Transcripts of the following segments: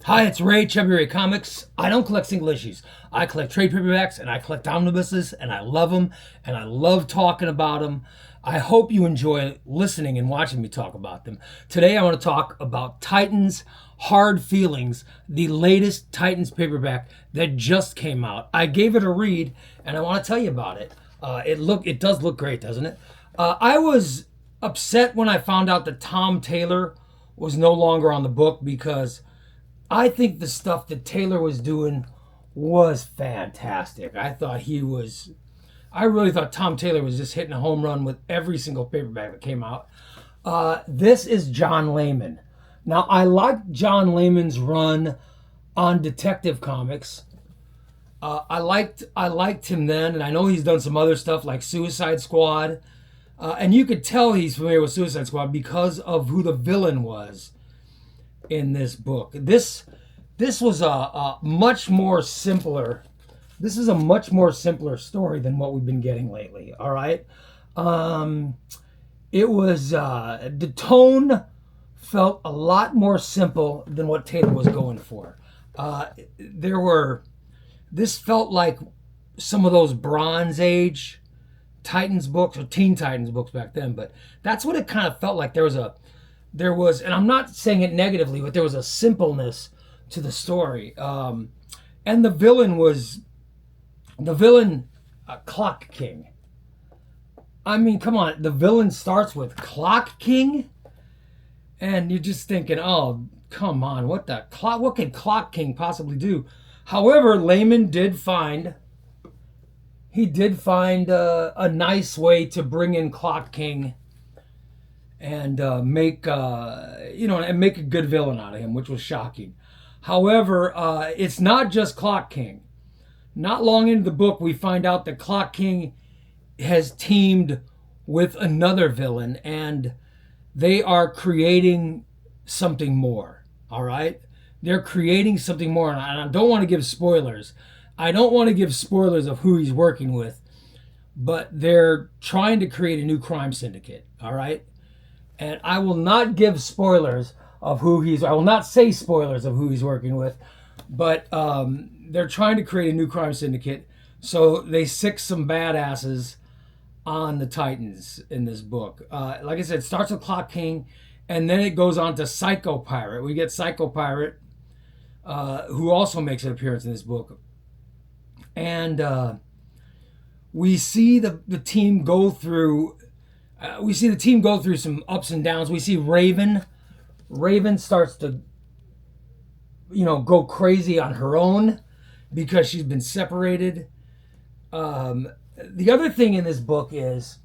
Hi, it's Ray, Chubby Ray Comics. I don't collect single issues. I collect trade paperbacks and I collect omnibuses, and I love them and I love talking about them. I hope you enjoy listening and watching me talk about them. Today I want to talk about Titans Hard Feelings, the latest Titans paperback that just came out. I gave it a read and I want to tell you about it. It does look great, doesn't it? I was upset when I found out that Tom Taylor was no longer on the book because I think the stuff that Taylor was doing was fantastic. I really thought Tom Taylor was just hitting a home run with every single paperback that came out. This is John Layman. Now, I liked John Layman's run on Detective Comics. I liked him then, and I know he's done some other stuff like Suicide Squad. And you could tell he's familiar with Suicide Squad because of who the villain was in this book. This was a much more simpler. This is a much more simpler story than what we've been getting lately. All right, it was the tone felt a lot more simple than what Taylor was going for. This felt like some of those Bronze Age Titans books or Teen Titans books back then, but that's what it kind of felt like. There was, and I'm not saying it negatively, but there was a simpleness to the story. And the villain, Clock King. I mean, come on, the villain starts with Clock King, and you're just thinking, oh, come on, what could Clock King possibly do? However, Layman did find a nice way to bring in Clock King and make a good villain out of him, which was shocking. However, it's not just Clock King. Not long into the book, we find out that Clock King has teamed with another villain, and they are creating something more. All right, they're creating something more, and I don't want to give spoilers. I don't want to give spoilers of who he's working with, but they're trying to create a new crime syndicate. All right. And I will not give spoilers of I will not say spoilers of who he's working with, but they're trying to create a new crime syndicate. So they sick some badasses on the Titans in this book. Like I said, it starts with Clock King, and then it goes on to Psycho Pirate. We get Psycho Pirate, who also makes an appearance in this book. And we see the team go through. We see the team go through some ups and downs. We see Raven. Raven starts to, go crazy on her own because she's been separated. The other thing in this book is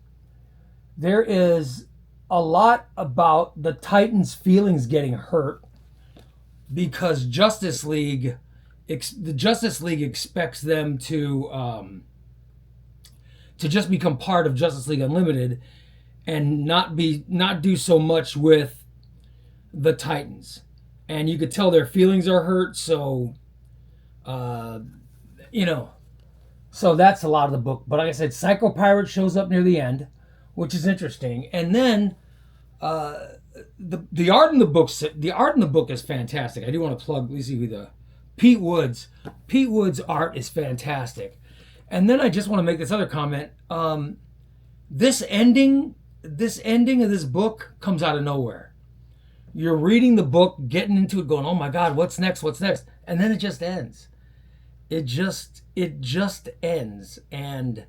there is a lot about the Titans' feelings getting hurt because the Justice League expects them to just become part of Justice League Unlimited and not do so much with the Titans. And you could tell their feelings are hurt, so so that's a lot of the book. But like I said, Psycho Pirate shows up near the end, which is interesting. And then the art in the book is fantastic. I do want to plug, let me see who Pete Woods' art is fantastic. And then I just want to make this other comment. This ending of this book comes out of nowhere. You're reading the book, getting into it, going, "Oh my God, what's next? What's next?" And then it just ends. It just ends, and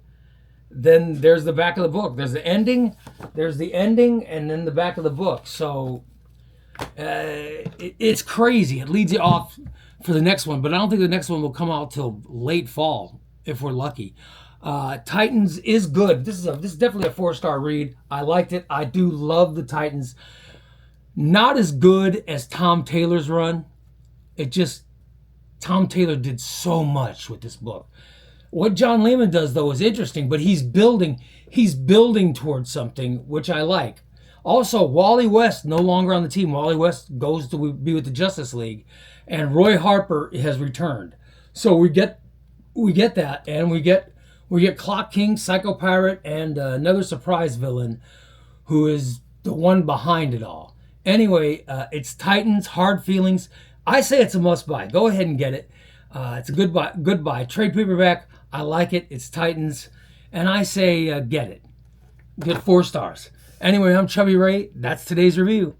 then there's the back of the book. There's the ending, and then the back of the book. So it's crazy. It leads you off for the next one, but I don't think the next one will come out till late fall if we're lucky. Titans is good. This is definitely a 4-star read. I liked it. I do love the Titans. Not as good as Tom Taylor's run. Tom Taylor did so much with this book. What John Layman does, though, is interesting, but he's building towards something, which I like. Also, Wally West no longer on the team. Wally West goes to be with the Justice League, and Roy Harper has returned. So we get that, and we get Clock King, Psycho Pirate, and another surprise villain, who is the one behind it all. Anyway, it's Titans, Hard Feelings. I say it's a must buy. Go ahead and get it. It's a good buy. Good buy. Trade paperback. I like it. It's Titans, and I say get it. Get 4 stars. Anyway, I'm Chubby Ray. That's today's review.